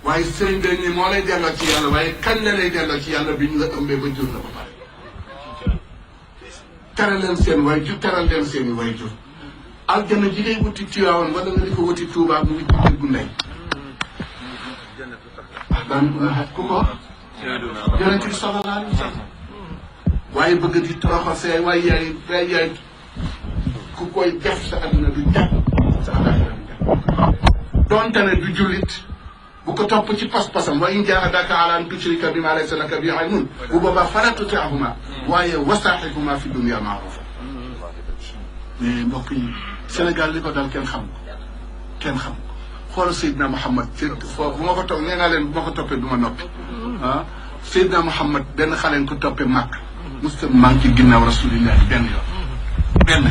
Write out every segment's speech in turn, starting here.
waaye sëriñ bi nii moo lay delloo ci yàlla waaye kañ la lay delloo ci yàlla bi ñu la ëmbee ba jur la ba pare. teral leen seen waajur teral leen seen i waajur aljana ji ngay wuti Tiwaawan wala nga di ko wuti Tuubaa mu ngi ci kër gu ndey. daan ku ko. yonent bi sallallahu alayhi wa sallam waaye bëgg di toroxal see waaye yaay ku koy def sa adduna du jàpp sa àllaaxira du jàpp. donte ne du jullit bu ko topp ci pas-pasam wa in jaahadaaka alaa an tushrika bimaa laysa laka bihi ilmun bu boobaa falaa tuti'humaa waaye wasaahibuhumaa fi dunyaa ma'ruufa. mais mbokk yi Sénégal li ko dal kenn xam ko kenn xam ko xoolal Seydina Mouhamed foofu bu ma ko topp nee naa leen bu ma ko toppee du ma noppi ah Seydina Mouhamed benn xale ko toppee màkk musta manqué ginnaaw rasulillahi benn yoon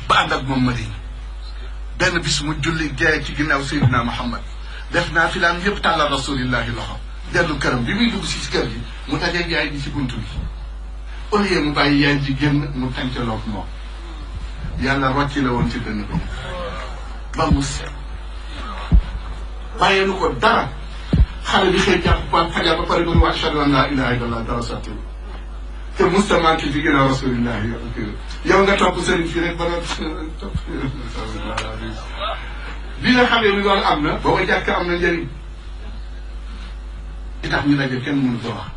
ba ànd ak moom Madina benn bis mu julli jaay ci ginnaaw Seydina Mouhamed def naa fi laan yëpp tàllal rasulillahi loxo dellu këram bi muy dugg si kër gi mu tajeeg yaay ji ci buntu bi au lieu mu bàyyi yaay ji génn mu tàncaloog moom yàlla rocci la woon ci dënn bi ba mu set bàyyee nu ko dara xale bi xëy jàpp ba fajar ba pare ba wa ashhadu an laa ilaaha illallah dara sotti te mustaman ki fi ginnaaw rasulillahi yow nga topp sëriñ fii rek ba doon topp bi nga xamee ni loolu am na booba jàkk am na njëriñ li tax ñu daje kenn mënu ko wax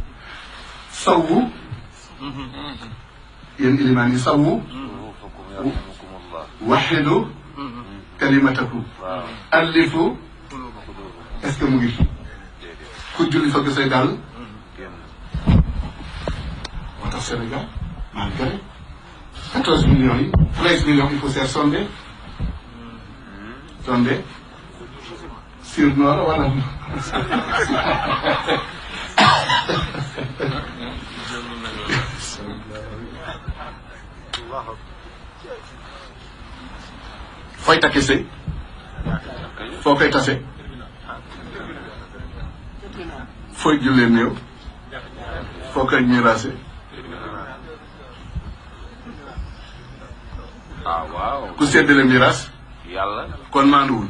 sawwu yéen ilimaan yi sawwu waxidu kalimatakum allifu est-ce que mu ngi fi ku julli fa say dàll moo tax Sénégal malgré 14 millions yi 13 millions il faut faire sondé sur Nord wala fooy takke sëy foo koy tase fooy jullee néew foo koy ñiraase waaw ku séddale miraas yàlla kon maanduwul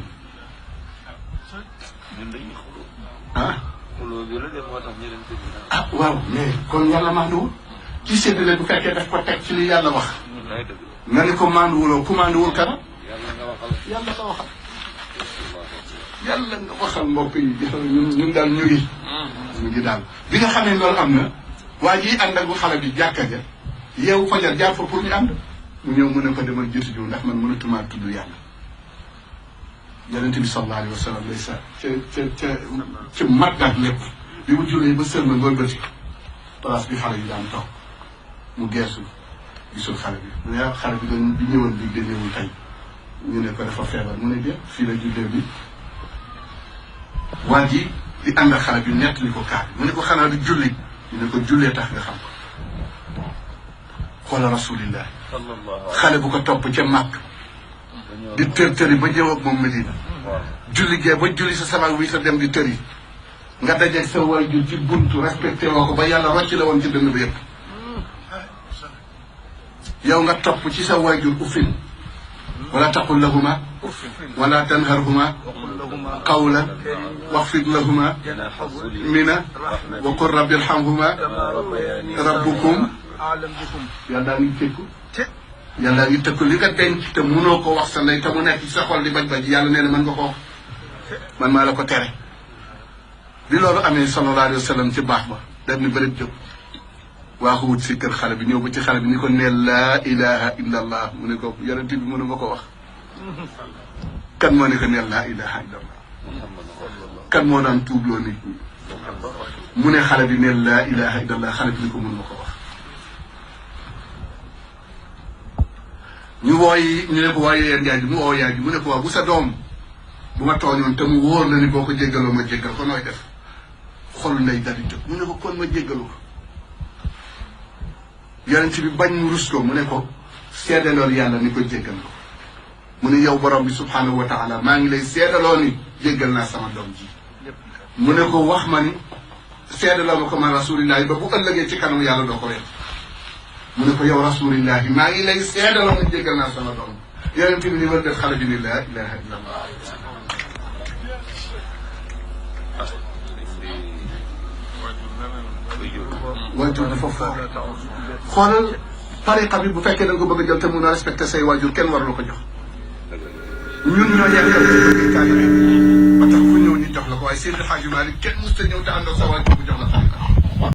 ñun dañuy xuloo ah xuloo bi la def moo tax ñu dem tëdd ah waaw mais kon yàlla maanduwul ci séddale bu fekkee daf ko teg ci li yàlla wax day dëgg nga ni ko maanduwuloo ku maanduwul kana yàlla nga waxal yàlla nga waxal yàlla nga waxal mbokk yi ñun daal ñu ngi daal bi nga xamee loolu am na waa ji ànd ak bu xale bi jàkka ja yeewu fajar jaar fa pour ñu ànd mu ñëw mën a ko demal jiitu jiw ndax man mënatumaa tudd yàlla yonent bi sallallahu alayhi wa sallam lay sa ca mat ak lépp bi mu jullee ba sëlma ngoon bëti place bi xale yi daan toog mu geesu gisul xale bi mais xale bi doon bi ñëwoon bi da ñëwul tey ñu ne ko dafa feebar mu ne bien fii la jullee bi waa ji di ànd ak xale bi nett li ko kaar mu ne ko xanaa du julli ñu ne ko jullee tax nga xam ko xoola rasulillah xale bu ko topp ca màkk di tëri ba ñëw ak moom Medina julli gee ba julli sa sabak wi sa dem di tëri nga dajeeg sa waajur ci buntu respecté woo ko ba yàlla rocc la woon ci dënn bi yëpp yow nga topp ci sa waajur uffin wala taqul lahuma wala tanharhuma qawlan waxfid lahuma mina wa qul rabbi irhamhuma rabbukum yàlla ngi tëkku yàlla ngi tëkku li nga denc te mënoo ko wax sa ndey te mu nekk ci sa xol di baj-baj yàlla nee na mën nga ko wax man maa la ko tere bi loolu amee sallallahu alayhi wa sallam ci baax ba daf ni bëri jóg waaxu wut si kër xale bi ñëw ba ci xale bi ni ko neel laa ilaha illa allah mu ne ko yonent bi mënu ma ko wax kan moo ne ko neel laa ilaha illa allah kan moo daan tuubloo nit ñi mu ne xale bi neel laa ilaha illa allah xale bi ni ko mënu ma ko wax ñu ne ko waaye yeen yaay ji mu woo yaay ji mu ne ko waaw bu sa doom bu ma tooñoon te mu wóor na ni boo ko jéggaloo ma jéggal ko nooy def xol lay dali jóg mu ne ko kon ma jéggalu ko yonent bi bañ mu rus ko mu ne ko seedaloon yàlla ni ko jéggal ko mu ne yow borom bi subhanahu wa taala maa ngi lay seedaloo ni jéggal naa sama doom ji mu ne ko wax ma ni seedaloo ma ko man rasulillahi ba bu ëllëgee ci kanam yàlla doo ko wet mu ne ko yow rasulillahi maa ngi lay seedaloo ni jéggal naa sama doom yonent bi ni war def xale bi ni laa ilaha illa allah waajur dafa fort xoolal tariqa bi bu fekkee da nga ko bëgg a jël te mun a respecté say waajur kenn war la ko jox ñun ñoo yekkal ci bëgg taalibe ba tax ku ñëw ñu jox la ko waaye Seydi Hadji Malick kenn mës ta ñëw te ànd ak sa waajur bu jox la